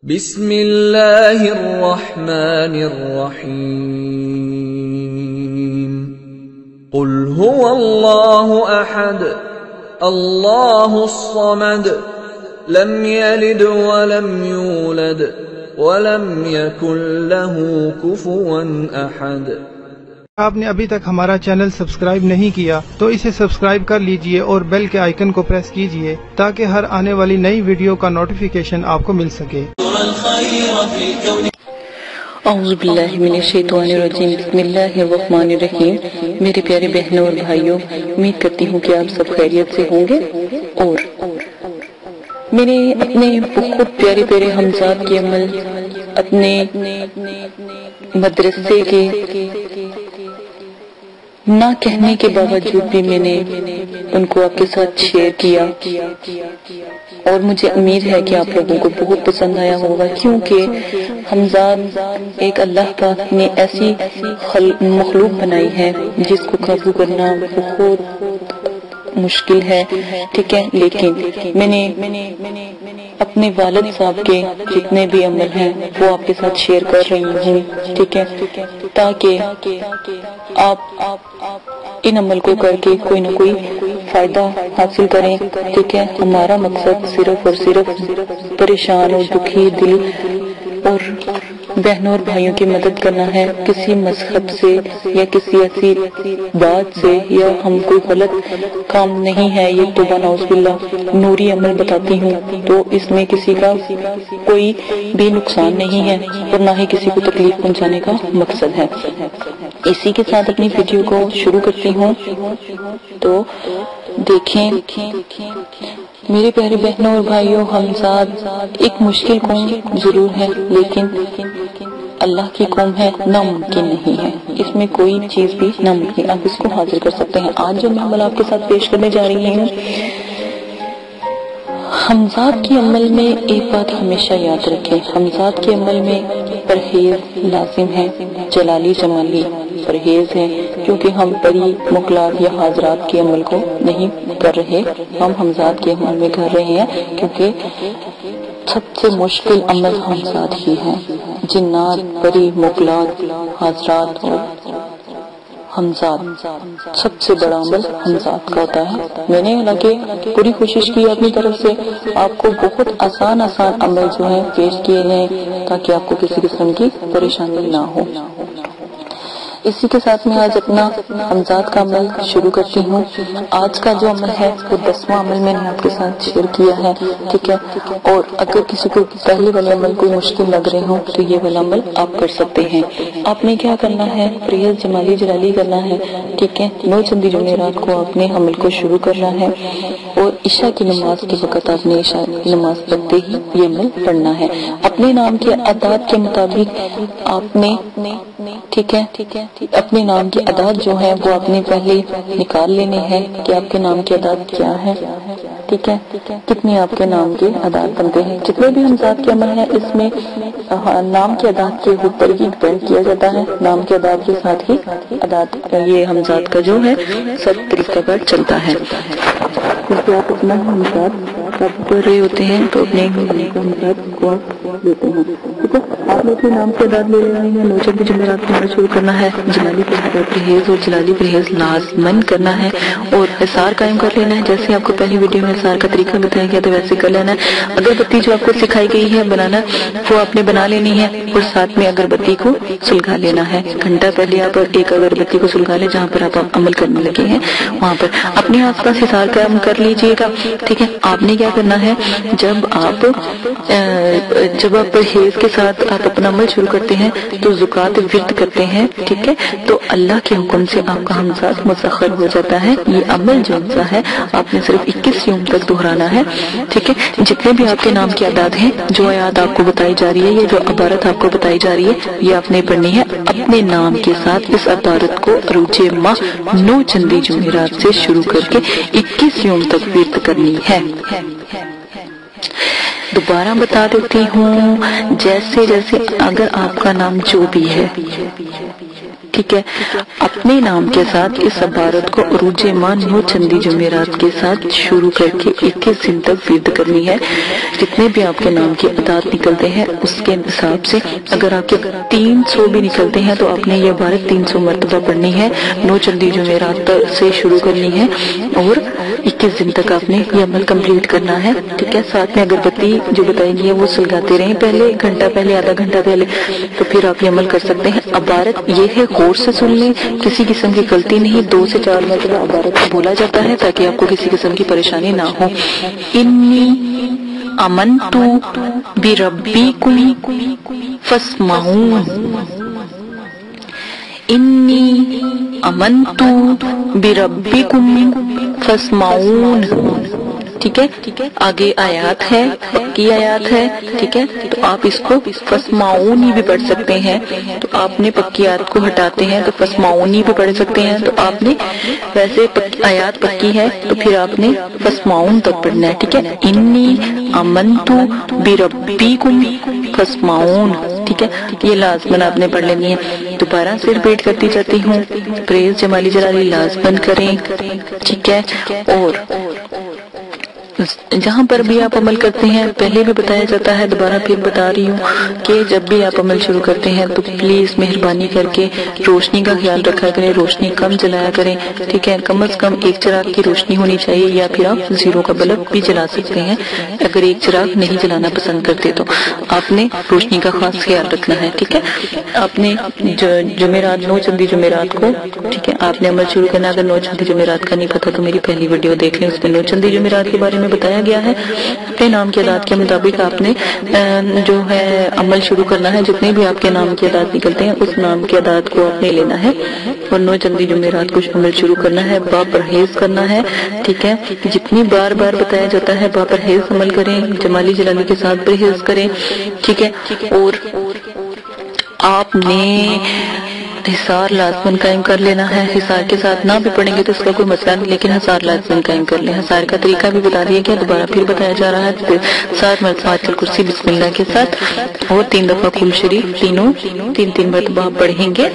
بسم اللہ الرحمن الرحیم قل هو اللہ احد اللہ الصمد لم یلد ولم یولد ولم یکن له کفوا احد۔ آپ نے ابھی تک ہمارا چینل سبسکرائب نہیں کیا تو اسے سبسکرائب کر لیجئے اور بیل کے آئیکن کو پریس کیجئے تاکہ ہر آنے والی نئی ویڈیو کا نوٹیفیکیشن آپ کو مل سکے۔ اعوذ باللہ من الشیطان الرجیم، بسم اللہ الرحمن الرحیم۔ میرے پیارے بہنوں اور بھائیوں، امید کرتی ہوں کہ آپ سب خیریت سے ہوں گے اور میرے اپنے بہت پیارے پیارے حمزات کے عمل اپنے مدرسے کے نہ کہنے کے باوجود بھی میں نے ان کو آپ کے ساتھ شیئر کیا اور مجھے امید ہے کہ آپ لوگوں کو بہت پسند آیا ہوگا، کیونکہ حمزات ایک اللہ پاک نے ایسی مخلوق بنائی ہے جس کو قابو کرنا بہت مشکل ہے، ٹھیک ہے، لیکن میں نے اپنے والد صاحب کے جتنے بھی عمل ہیں وہ آپ کے ساتھ شیئر کر رہی ہوں، ٹھیک ہے، تاکہ آپ ان عمل کو کر کے کوئی نہ کوئی فائدہ حاصل کریں، ٹھیک ہے۔ ہمارا مقصد صرف اور صرف پریشان اور دکھی دل اور بہنوں اور بھائیوں کی مدد کرنا ہے، کسی مذہب سے یا کسی ایسی بات سے یا ہم کوئی غلط کام نہیں ہے، یہ توبہ نعوذ باللہ نوری عمل بتاتی ہوں، تو اس میں کسی کا کوئی بھی نقصان نہیں ہے اور نہ ہی کسی کو تکلیف پہنچانے کا مقصد ہے۔ اسی کے ساتھ اپنی ویڈیو کو شروع کرتی ہوں، تو دیکھیں میرے پیارے بہنوں اور بھائیوں، حمزات ایک مشکل قوم ضرور ہے لیکن اللہ کی قوم ہے، ناممکن نہیں ہے، اس میں کوئی چیز بھی ناممکن، آپ اس کو حاصل کر سکتے ہیں۔ آج جو میں عمل آپ کے ساتھ پیش کرنے جا رہی ہوں، حمزات کے عمل میں ایک بات ہمیشہ یاد رکھیں، حمزات کے عمل میں پرہیز لازم ہے، جلالی جمالی پرہیز ہے، کیونکہ ہم پری مقلات یا حاضرات کے عمل کو نہیں کر رہے، ہم حمزات کے عمل میں کر رہے ہیں، کیونکہ سب سے مشکل عمل حمزات ہی ہے۔ جنات، پری، مقلات، حاضرات اور حمزات، سب سے بڑا عمل حمزات کا ہوتا ہے۔ میں نے حالانکہ پوری کوشش کی اپنی طرف سے آپ کو بہت آسان عمل جو ہے پیش کیے ہیں تاکہ آپ کو کسی قسم کی پریشانی نہ ہو۔ اسی کے ساتھ میں آج اپنا حمزات کا عمل شروع کرتی ہوں۔ آج کا جو عمل ہے وہ 10واں عمل میں نے آپ کے ساتھ شیئر کیا ہے، ٹھیک ہے، اور اگر کسی کو پہلے والے عمل کوئی مشکل لگ رہے ہوں تو یہ والا عمل آپ کر سکتے ہیں۔ آپ نے کیا کرنا ہے، پریز جمالی جلالی کرنا ہے، ٹھیک ہے، 9 چندی جمعرات کو آپ نے عمل کو شروع کرنا ہے اور عشاء کی نماز کے وقت آپ نے عشاء کی نماز پڑھتے ہی یہ عمل پڑھنا ہے۔ اپنے نام کے اعداد کے مطابق آپ نے، ٹھیک ہے، اپنے نام کی اعداد جو ہے وہ آپ نے پہلے نکال لینے ہیں کہ آپ کے نام کی اعداد کیا ہے، ٹھیک ہے، کتنے آپ کے نام کے اعداد بنتے ہیں۔ جتنے بھی حمزات کے عمل ہیں اس میں نام کے اعداد کے اوپر ہی ڈیپینڈ کیا جاتا ہے، نام کے اعداد کے ساتھ ہی اعداد یہ حمزات کا جو ہے سب طریقہ کار چلتا ہے۔ جب آپ اپنا حمزات کب کر رہے ہوتے ہیں تو اپنے حمزات کو لیتے ہیں، ٹھیک ہے، آپ نے اپنے نام کے اعداد لے لینا ہے، 9 چندی جمعرات میں شروع کرنا ہے، جلالی پرہیز اور جلالی پرہیز لازمن کرنا ہے اور حصار قائم کر لینا ہے، جیسے آپ کو پہلی ویڈیو میں حصار کا طریقہ بتایا گیا تو ویسے کر لینا ہے۔ اگربتی جو آپ کو سکھائی گئی ہے بنانا وہ آپ نے بنا لینی ہے اور ساتھ میں اگربتی کو سلگا لینا ہے۔ گھنٹہ پہلے آپ ایک اگربتی کو سلگا لیں جہاں پر آپ عمل کرنے لگے ہیں، وہاں پر اپنے آس پاس حصار قائم کر لیجئے گا، ٹھیک ہے۔ آپ نے کیا کرنا ہے، جب آپ پرہیز کے ساتھ آپ اپنا عمل شروع کرتے ہیں تو زکات ورد کرتے ہیں، ٹھیک ہے، تو اللہ کے حکم سے آپ کا حمزات مسخر ہو جاتا ہے۔ یہ عمل جو ہے آپ نے صرف 21 یوم تک دہرانا ہے، ٹھیک ہے۔ جتنے بھی آپ کے نام کے اعداد ہیں، جو آیات آپ کو بتائی جا رہی ہے، یہ جو عبارت آپ کو بتائی جا رہی ہے، یہ آپ نے پڑھنی ہے اپنے نام کے ساتھ۔ اس عبارت کو عروج ماہ 9 چندی جمعرات سے شروع کر کے 21 یوم تک ورد کرنی ہے۔ دوبارہ بتا دیتی ہوں، جیسے اگر آپ کا نام جو بھی ہے، ٹھیک ہے. اپنے نام کے ساتھ اس عبارت کو عروج ماہ 9 چندی جمعرات کے ساتھ شروع کر کے 21 دن تک ورد کرنی ہے. جتنے بھی آپ کے نام کی عداد نکلتے ہیں اس کے حساب سے اگر آپ کے 300 بھی نکلتے ہیں تو آپ نے یہ عبارت 300 مرتبہ پڑھنی ہے. 9 چندی جمعرات سے شروع کرنی ہے اور 21 دن تک آپ نے یہ عمل کمپلیٹ کرنا ہے. ٹھیک ہے. ساتھ میں اگربتی جو بتائیں گی وہ سلگاتے رہیں، پہلے گھنٹہ پہلے، آدھا گھنٹہ پہلے، تو پھر آپ یہ عمل کر سکتے ہیں. عبارت یہ ہے غور سے سن لیں، کسی قسم کی غلطی نہیں. 2 سے 4 مرتبہ عبارت کو بولا جاتا ہے تاکہ آپ کو کسی قسم کی پریشانی نہ ہو. انی آمنت بربکم فاسمعون. انی آمنت بربکم فاسمعون. ٹھیک ہے. آگے آیات ہے، پکی آیات ہے. ٹھیک ہے. تو آپ اس کو فاسمعونی بھی پڑھ سکتے ہیں. تو آپ نے پکی آیات کو ہٹاتے ہیں تو فاسمعونی بھی پڑھ سکتے ہیں. تو آپ نے ویسے آیات پکی ہے تو پھر آپ نے فاسمعون تک پڑھنا ہے. ٹھیک ہے. انی آمنت بربکم فاسمعون. ٹھیک ہے. یہ لازمن آپ نے پڑھ لینی ہے. دوبارہ سے ریپیٹ کرتی جاتی ہوں، پریز جمالی جلالی لازمن کریں. ٹھیک ہے. اور جہاں پر بھی آپ عمل کرتے ہیں پہلے بھی بتایا جاتا ہے، دوبارہ پھر بتا رہی ہوں کہ جب بھی آپ عمل شروع کرتے ہیں تو پلیز مہربانی کر کے روشنی کا خیال رکھا کریں، روشنی کم جلایا کریں. ٹھیک ہے. کم از کم ایک چراغ کی روشنی ہونی چاہیے، یا پھر آپ 0 کا بلب بھی جلا سکتے ہیں اگر ایک چراغ نہیں جلانا پسند کرتے تو. آپ نے روشنی کا خاص خیال رکھنا ہے. ٹھیک ہے. آپ نے جمعرات 9 چندی جمعرات کو، ٹھیک ہے، آپ نے عمل شروع کرنا. اگر 9 چندی جمعرات کا نہیں پتا تو میری پہلی ویڈیو دیکھ لیں، اس میں 9 چندی جمعرات کے بارے میں بتایا گیا ہے. اپنے نام کی عداد کے مطابق آپ نے جو ہے عمل شروع کرنا ہے. جتنے بھی آپ کے نام کی عداد نکلتے ہیں اس نام کی عداد کو آپ نے لینا ہے اور 9 چندی جمعرات کو عمل شروع کرنا ہے. با پرہیز کرنا ہے. ٹھیک ہے. جتنی بار بار بتایا جاتا ہے با پرہیز عمل کریں، جمالی جلالی کے ساتھ پرہیز کریں. ٹھیک ہے. اور آپ نے حصار لازمن قائم کر لینا ہے. حصار کے ساتھ نہ بھی پڑھیں گے تو اس کا کوئی مسئلہ نہیں، لیکن حصار لازمن قائم کر لیں. حصار کا طریقہ بھی بتا دیا گیا، دوبارہ پھر بتایا جا رہا ہے. 7 مرتبہ آیت الکرسی بسم اللہ کے ساتھ اور 3 دفعہ کل شریف، تینوں 3 مرتبہ پڑھیں گے.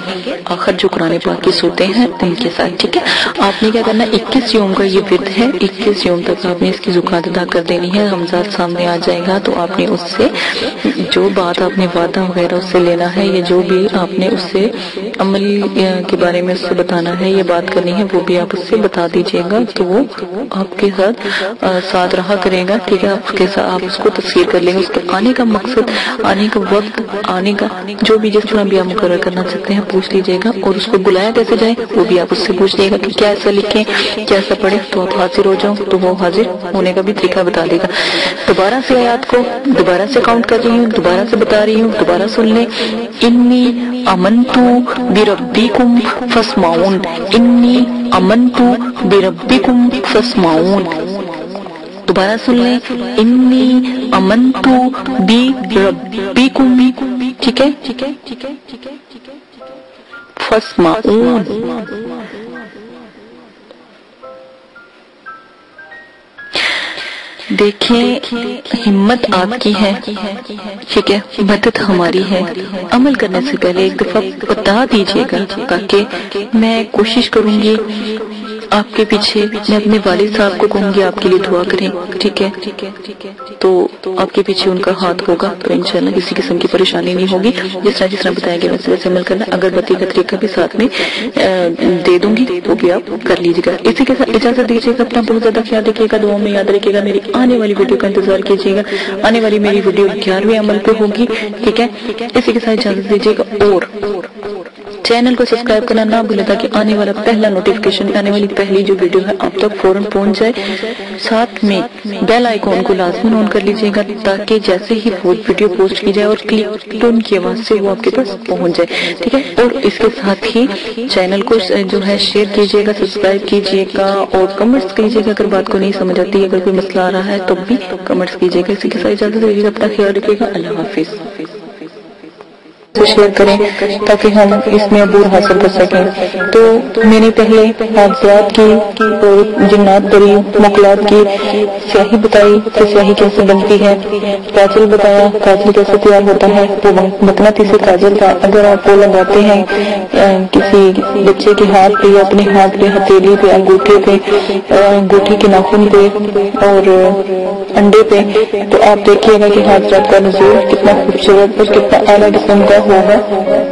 آخر جو قرآن پاک کی صورتیں ہیں ان کے ساتھ. ٹھیک ہے. آپ نے کیا کرنا، 21 یوم کا یہ ورد ہے، 21 یوم تک آپ نے اس کی زکات ادا کر دینی ہے. رمضان سامنے آ جائے گا تو آپ نے اس سے جو بات آپ نے وعدہ وغیرہ اس سے لینا ہے، یا جو بھی آپ نے اس سے عمل کے بارے میں اس سے بتانا ہے، یہ بات کرنی ہے، وہ بھی آپ اس سے بتا دیجئے گا تو وہ آپ کے ساتھ رہا کرے گا. ٹھیک ہے. آپ اس کو تفسیر کر لیں گے. اس کے آنے کا مقصد، آنے کا وقت، آنے کا جو بھی جس طرح بھی آپ مقرر کرنا چاہتے ہیں پوچھ لیجئے گا. اور اس کو بلایا کیسے جائے وہ بھی آپ اس سے پوچھ لیجئے گا کہ کیا ایسا لکھیں، کیا ایسا پڑھیں تو آپ حاضر ہو جاؤ، تو وہ حاضر ہونے کا بھی طریقہ بتا دے گا. دوبارہ سے آیات کو دوبارہ سے کاؤنٹ کر رہی ہوں، دوبارہ سے بتا رہی ہوں، دوبارہ سن لیں. انی آمنت بربکم فاسمعون. انی آمنت بربکم فاسمعون. دوبارہ سن لیں. انی آمنت بربکم. ٹھیک ہے. فاسمعون. دیکھیں ہمت آپ کی ہے، ٹھیک ہے، مدد ہماری ہے. عمل کرنے سے پہلے ایک دفعہ بتا دیجئے گا تاکہ میں کوشش کروں گی آپ کے پیچھے. میں اپنے والد صاحب کو کہوں گی آپ کے لیے دعا کریں. ٹھیک ہے. تو آپ کے پیچھے ان کا ہاتھ ہوگا تو انشاءاللہ کسی قسم کی پریشانی نہیں ہوگی. جس طرح بتایا گیا ویسے ویسے عمل کرنا. اگربتی کا طریقہ بھی ساتھ میں دے دوں گی وہ بھی آپ کر لیجیے گا. اسی کے ساتھ اجازت دیجیے گا. اپنا بہت زیادہ خیال رکھیے گا، دعاؤں میں یاد رکھیے گا. میری آنے والی ویڈیو کا انتظار کیجیے گا. آنے والی میری ویڈیو 11ویں عمل پہ ہوگی. ٹھیک ہے. اسی کے ساتھ اجازت دیجیے گا. اور چینل کو سبسکرائب کرنا نہ بھولیں تاکہ آنے والا پہلا نوٹیفیکیشن، آنے والی پہلی جو ویڈیو ہے آپ تک فوراً پہنچ جائے. ساتھ میں بیل آئیکن کو لازماً آن کر لیجیے گا تاکہ جیسے ہی وہ ویڈیو پوسٹ کی جائے اور کلک ٹون کی آواز سے وہ آپ کے پاس پہنچ جائے. ٹھیک ہے. اور اس کے ساتھ ہی چینل کو جو ہے شیئر کیجیے گا، سبسکرائب کیجیے گا اور کمنٹس کیجیے گا. اگر بات کو نہیں سمجھ آتی، اگر کوئی مسئلہ آ رہا ہے تو بھی کمنٹس کیجیے گا. اسی کے ساتھ اجازت دیجیے گا. اپنا خیال رکھیے گا. اللہ حافظ. سے شیئر کریں تاکہ ہم اس میں عبور حاصل کر سکیں۔ تو میں نے پہلے حادثات کی اور جنات پری مخلوقات کی سیاہی بتائی کہ سیاہی کیسے بنتی ہے، کاجل بتایا کاجل کیسے تیار ہوتا ہے۔ وہ مقناطیسی کاجل کا اگر آپ وہ لگاتے ہیں کسی بچے کے ہاتھ پہ یا اپنے ہاتھ پہ، ہتھیلی پہ، انگوٹھے پہ، انگوٹھی کے ناخن پہ اور انڈے پہ، تو آپ دیکھیے گا کہ حضرات کا نزول کتنا خوبصورت اور کتنا اعلیٰ قسم کا ہوگا،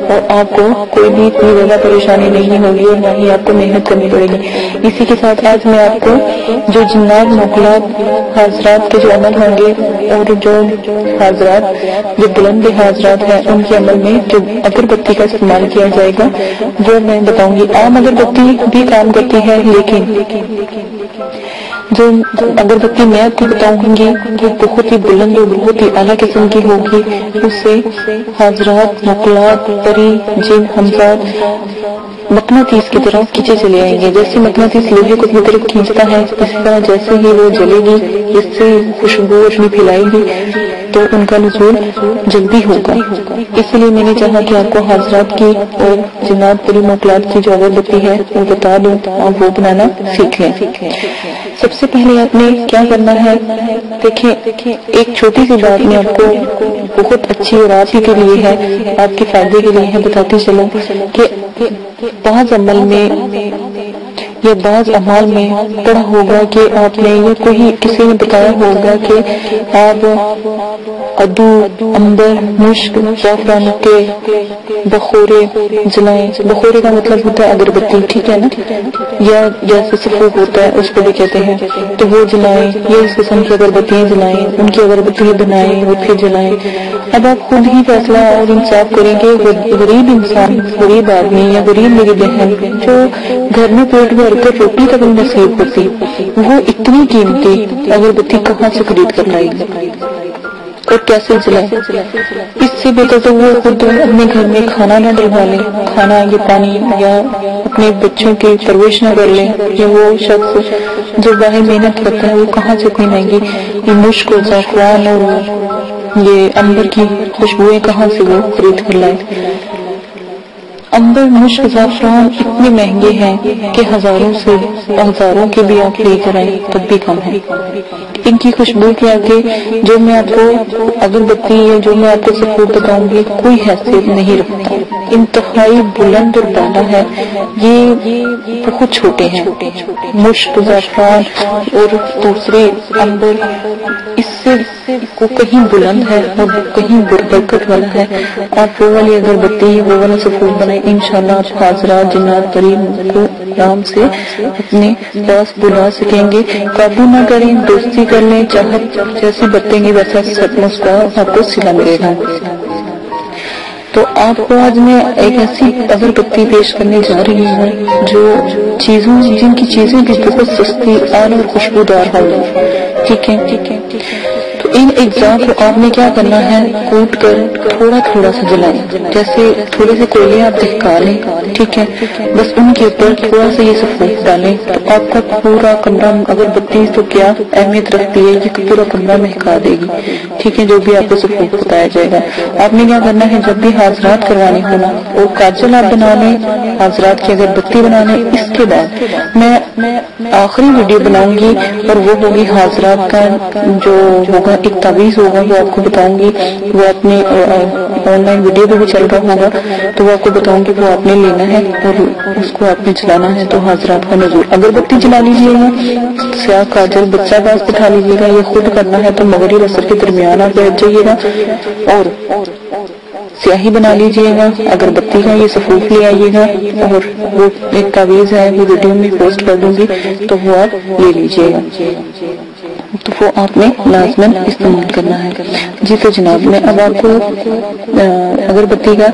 اور آپ کو کوئی بھی اتنی زیادہ پریشانی نہیں ہوگی اور نہ ہی آپ کو محنت کرنی پڑے گی۔ اسی کے ساتھ آج میں آپ کو جو جنات مخلوقات حضرات کے جو عمل ہوں گے اور جو حضرات جو بلند حضرات ہیں ان کے عمل میں جو اگربتی کا استعمال کیا جائے گا وہ میں بتاؤں گی۔ عام اگربتی بھی کام کرتی ہے، لیکن جو اگربتی میں آپ کو بتاؤں گی وہ بہت ہی بلند اور بہت ہی اعلیٰ قسم کی ہوگی۔ اس سے حضرات مخلوقات پری جن ہمزاد مقناطیس کی طرف کھینچے چلے آئیں گے۔ جیسے مقناطیس لوہے کو اپنی طرف کھینچتا ہے، اس طرح جیسے ہی وہ جلے گی، اس سے خوشبو روشنی پھیلائے گی تو ان کا نزول جلدی ہوگا۔ اس لیے میں نے چاہا کہ آپ کو حضرات کی اور جنات پری مخلوقات کی جو اگربتی ہے وہ بتا دوں، آپ وہ بنانا سیکھ لیں۔ سب سے پہلے آپ نے کیا کرنا ہے، دیکھیں ایک چھوٹی سی بات میں آپ کو بہت اچھی اور آپ ہی کے لیے ہے، آپ کے فائدے کے لیے ہے، بتاتی چلوں کہ بعض عمل میں یا بعض اعمال میں پڑھا ہوگا کہ آپ نے یا کوئی کسی نے بتایا ہوگا کہ آپ ادو، عنبر، مشک، زعفران کے بخورے جلائیں۔ بخورے کا مطلب ہوتا ہے اگربتی، ٹھیک ہے نا، یا جیسے سفوف ہوتا ہے اس کو بھی کہتے ہیں، تو وہ جلائیں یا اس قسم کی اگربتیاں جلائیں، ان کی اگربتیاں بنائیں اور پھر جلائیں۔ اب آپ خود ہی فیصلہ اور انصاف کریں گے، غریب انسان، غریب آدمی یا غریب میری بہن جو گھر میں پیٹ بھر کر روٹی تک نصیب ہوتی، وہ اتنی قیمتی اگربتی کہاں سے خرید کر لائے گی اور کیسے جلائے؟ اس سے بہتر تو وہ خود اپنے گھر میں کھانا نہ ڈلوا لیں، کھانا یا پانی یا اپنے بچوں کی پرورش نہ کر لیں، یا وہ شخص جو باہر محنت کرتا ہے وہ کہاں سے اتنی مہنگی یہ مشک اور زعفران اور یہ عنبر کی خوشبوئیں کہاں سے وہ خرید کر لائے؟ عنبر، مشک، زعفران اتنے مہنگے ہیں کہ ہزاروں کے بھی آپ لے کر آئیں تب بھی کم ہے۔ ان کی خوشبو کے آگے جو میں آپ کو اگربتی یا جو میں آپ کو سفور بتاؤں گی کوئی حیثیت نہیں رکھتا، انتہائی بلند اور بالا ہے، یہ بہت چھوٹے ہیں۔ مشک، زعفران اور دوسرے عنبر اس سے کو کہیں بلند ہے اور کہیں برکت والا ہے۔ آپ وہ والی اگربتی وہ والا سفور بنائیں، انشاءاللہ آپ حضرات جنات پری کو آرام سے اپنے پاس بلا سکیں گے۔ قابو نہ کریں، دوستی کر لیں، چاہت جیسے برتیں گے ویسا مسکا آپ کو سلا ملے گا۔ تو آپ کو آج میں ایک ایسی اگربتی پیش کرنے جا رہی ہوں جو جن کی چیزیں بھی بہت سستی اور خوشبودار ہوں، ٹھیک ہے۔ تو ان اجزاء کو آپ نے کیا کرنا ہے، کوٹ کر تھوڑا تھوڑا سا جلائیں، جیسے تھوڑے سے کوئلے آپ دہکا لیں، ٹھیک ہے، بس ان کے اوپر تھوڑا سا یہ سفوف ڈالیں تو آپ کا پورا کمرہ، اگربتی تو کیا اہمیت رکھتی ہے، یہ پورا کمرہ مہکا دے گی، ٹھیک ہے، جو بھی آپ کو سفوف بتایا جائے گا۔ آپ نے کیا کرنا ہے، جب بھی حاضرات کروانی ہونا اور کاجل آپ بنا لیں، حاضرات کی اگربتی بنا لیں، اس کے بعد میں آخری ویڈیو بناؤں گی اور وہ ہوگی حاضرات کا جو ہوگا ایک تعویذ ہوگا، وہ آپ کو بتاؤں گی، وہ اپنے آن لائن ویڈیو پہ بھی چل رہا ہوگا تو وہ آپ کو بتاؤں گی، وہ آپ نے لینا ہے اور اس کو آپ نے چلانا ہے۔ تو حضرات کا نزول اگربتی جلا لیجیے گا، سیاہ کاجل بچہ پاس بٹھا لیجیے گا، یہ خود کرنا ہے تو مغرب عصر کے درمیان آپ بیٹھ جائیے گا اور سیاہی بنا لیجیے گا، اگربتی کا یہ سفوف لے آئیے گا اور وہ ایک تعویذ ہے وہ ویڈیو میں پوسٹ کر دوں گی تو وہ آپ لے لیجیے گا، تو وہ آپ نے لازماً استعمال کرنا ہے۔ جی تو جناب میں اب آپ کو اگربتی کا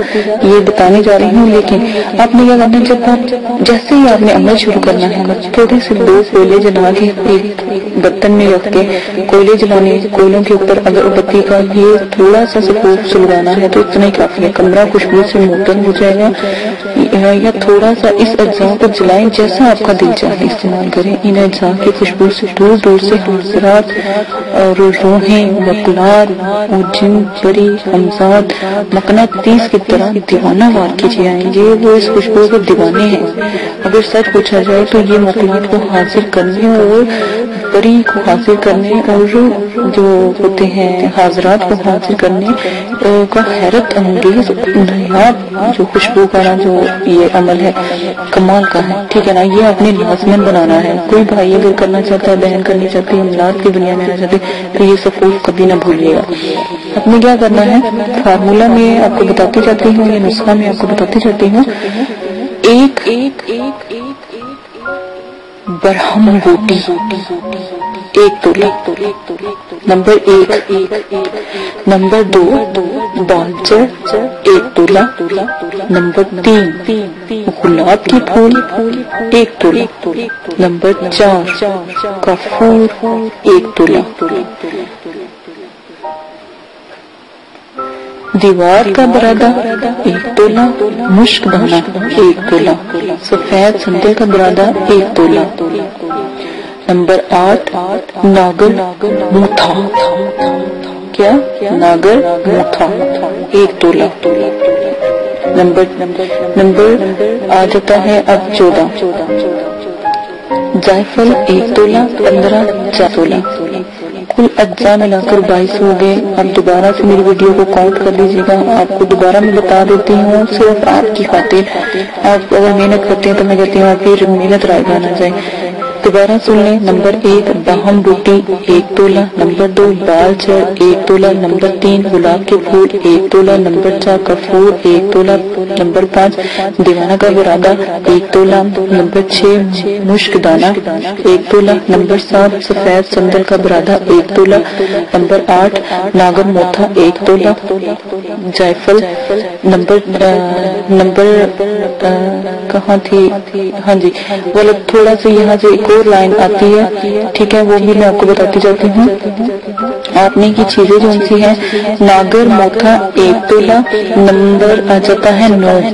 یہ بتانے جا رہی ہوں، لیکن آپ نے کیا کرنا ہے، جب آپ جیسے ہی آپ نے عمل شروع کرنا ہے تھوڑے سے 2 کوئلے جلا کے ایک برتن میں رکھ کے کوئلے جلانے، کوئلوں کے اوپر اگربتی کا یہ تھوڑا سا سفوف سلگانا ہے تو اتنا ہی کافی ہے، کمرہ خوشبو سے معطر ہو جائے گا۔ یا تھوڑا سا اس اجزاء کو جلائیں، جیسا آپ کا دل چاہے استعمال کریں، ان اجزاء کی خوشبو سے دور دور سے حاضرات جنسرات اور روحیں مقلات اور جن پری ہمزاد مقناطیس کی طرح دیوانہ وار کیے جائیں گے. وہ اس خوشبو کے دیوانے ہیں. اگر سچ پوچھا جائے تو یہ مقلات کو حاصل کرنے اور پری کو حاصل کرنے اور جو ہوتے ہیں حاضرات کو حاصل کرنے کا حیرت انگیز نایاب جو خوشبو کا جو یہ عمل ہے کمال کا ہے. ٹھیک ہے نا. یہ اپنے لازمن بنانا ہے. کوئی بھائی اگر کرنا چاہتا ہے، بہن کرنی چاہتی ہے، املاک کی دنیا میں آنا چاہتی ہے تو یہ صفوف کبھی نہ بھولیے گا. آپ نے کیا کرنا ہے، فارمولہ میں آپ کو بتاتی جاتی ہوں یا نسخہ میں آپ کو بتاتی جاتی ہوں. ایک برہم بوٹی 1 تولہ. نمبر 1. نمبر 2 بالچر 1 تولہ. نمبر 3 گلاب کی پھول 1 تولہ. نمبر 4 کافور 1 تولہ. دیوار کا برادہ 1 تولہ. مشک دانہ 1 تولہ. سفید سندل کا برادہ 1 تولہ. نمبر 8 ناگر موتھا. کیا؟ ناگر موتھا 1 تولہ. نمبر آ جاتا ہے اب 14. جائفل 1 تولہ. 15 4 تولہ. کل اجزاء ملا کر 22 ہو گئے. آپ دوبارہ سے میری ویڈیو کو کاؤنٹ کر لیجیے گا. آپ کو دوبارہ میں بتا دیتی ہوں صرف آپ کی خاطر. آپ اگر محنت کرتے ہیں تو میں کہتی ہوں آپ کی محنت رائے گا نہ جائے. دوبارہ سن لیں. نمبر 1 باہم بوٹی 1 تولہ. نمبر 2 بال چر 1 تولہ. نمبر 3 گلاب کے پھول 1 تولہ. نمبر 4 کافور 1 تولہ. نمبر 5 دیوانہ کا برادہ 1 تولہ. نمبر 6 مشک دانہ 1 تولہ. نمبر 7 سفید سندل کا برادہ 1 تولہ. نمبر 8 ناگر موتھا 1 تولہ. جائفل نمبر کہاں تھی؟ ہاں جی غلط. تھوڑا سا یہاں سے ایک اور لائن آتی ہے. ٹھیک ہے، وہ بھی میں آپ کو بتاتی جاتی ہوں. آپ نے کی چیزیں جو سی ہیں ناگر موتھا 1 تولہ. نمبر آ جاتا ہے 9.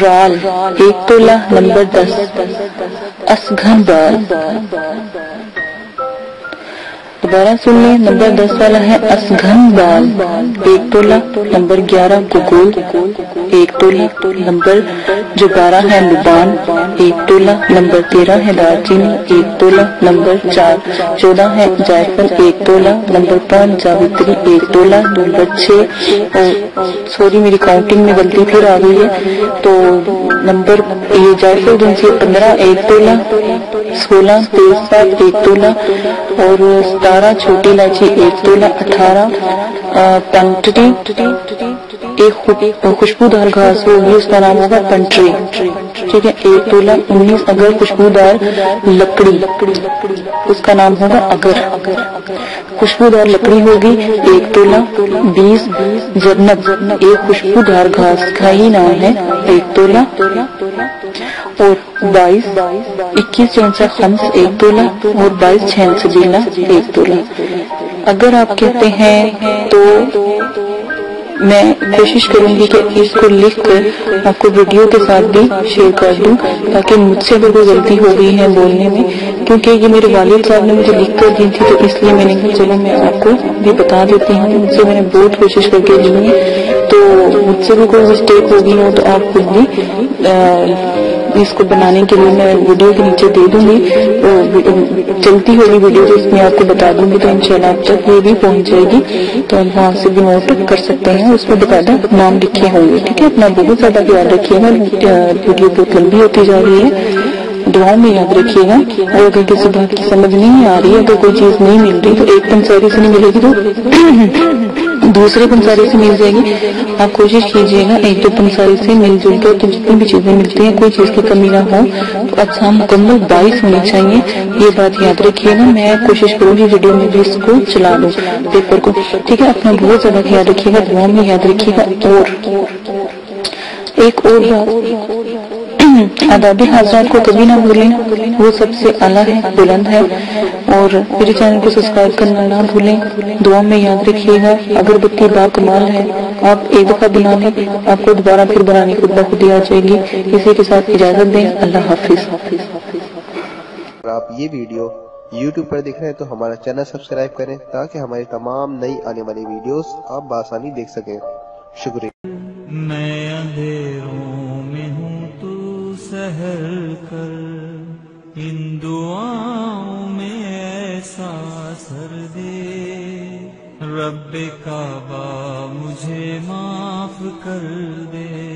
رال 1 تولہ. نمبر 10 اسگھن بال. دوبارہ سن لیں. نمبر 10 والا ہے اسگھن بال 1 تولہ. نمبر 11 گگول 1 تولہ. نمبر جو 12 ہے لبان 1 تولہ. نمبر 13 ہے دار چینی 1 تولہ. نمبر 14 ہے جائفل 1 تولہ. نمبر 5 جاوتری 1 تولہ. نمبر 6 سوری میری کاؤنٹنگ میں غلطی پھر آ گئی ہے تو نمبر یہ جائفل جو 15 1 تولہ. 16 تیز سات 1 تولہ. اور 17 چھوٹی الائچی 1 تولہ. 18 پنٹری ایک خوشبودار گھاس ہوگی اس کا نام ہوگا پنٹری. ٹھیک ہے 1 تولہ. 19 اگر خوشبودار لکڑی اس کا نام ہوگا اگر. خوشبودار لکڑی ہوگی 1 تولہ. 20 جرنب ایک خوشبودار گھاس کا ہی نام ہے 1 تولہ. اور 21 چونسا خمس 1 تولہ. اور 22 چھین سبیلہ 1 تولہ. اگر آپ کہتے ہیں تو میں کوشش کروں گی کہ اس کو لکھ کر آپ کو ویڈیو کے ساتھ بھی شیئر کر دوں تاکہ مجھ سے اگر کوئی غلطی ہو گئی ہے بولنے میں، کیونکہ یہ میرے والد صاحب نے مجھے لکھ کر دی تھی تو اس لیے میں نے کہا چلو میں آپ کو بھی بتا دیتی ہوں. مجھ سے میں نے بہت کوشش کر کے لی ہے تو مجھ سے بھی کوئی مسٹیک ہوگی ہو تو آپ خود بھی اس کو بنانے کے لیے میں ویڈیو کے نیچے دے دوں گی. چلتی ہوگی ویڈیو تو اس میں آپ کو بتا دوں گی تو انشاءاللہ آپ تک یہ بھی پہنچ جائے گی تو آپ وہاں سے بھی نوٹ کر سکتے ہیں. اس میں باقاعدہ نام لکھے ہوں گے. ٹھیک ہے، اپنا بہت زیادہ خیال رکھیے گا. ویڈیو بہت لمبی ہوتی جا رہی ہے. دعاؤں میں یاد رکھیے گا. اور اگر کسی بات کی سمجھ نہیں آ رہی ہے، اگر کوئی چیز نہیں مل رہی تو ایک پنساری سے نہیں ملے گی تو دوسرے پنساری سے مل جائے گی. آپ کوشش کیجئے گا 1-2 پنساری سے مل جل کر تو جتنی بھی چیزیں ملتی ہیں کوئی چیز کی کمی نہ ہو. تو اجزاء مکمل 22 ہونی چاہیے. یہ بات یاد رکھیے گا. میں کوشش کروں گی ویڈیو میں بھی اس کو چلا دوں پیپر کو. ٹھیک ہے، اپنا بہت زیادہ خیال رکھیے گا. دعا میں یاد رکھیے گا. اور ایک اور بات، آداب حضرات کو کبھی نہ بھولیں. وہ سب سے اعلیٰ ہے، بلند ہے. اور میرے چینل کو سبسکرائب کرنا نہ بھولیں. دعا میں یاد رکھیے گا. اگربتی با کمال ہے. آپ ایک دفعہ بنا لیں، آپ کو دوبارہ پھر بنانے کی خود آ جائے گی. اسی کے ساتھ اجازت دیں. اللہ حافظ. اگر آپ یہ ویڈیو یوٹیوب پر دیکھ رہے ہیں تو ہمارا چینل سبسکرائب کریں تاکہ ہماری تمام نئی آنے والی ویڈیوز آپ بآسانی دیکھ سکیں. شکریہ. میں اندھیروں میں ہوں تو سحر کر، ان دعاؤں میں ایسا اثر دے، رب کعبہ مجھے معاف کر دے.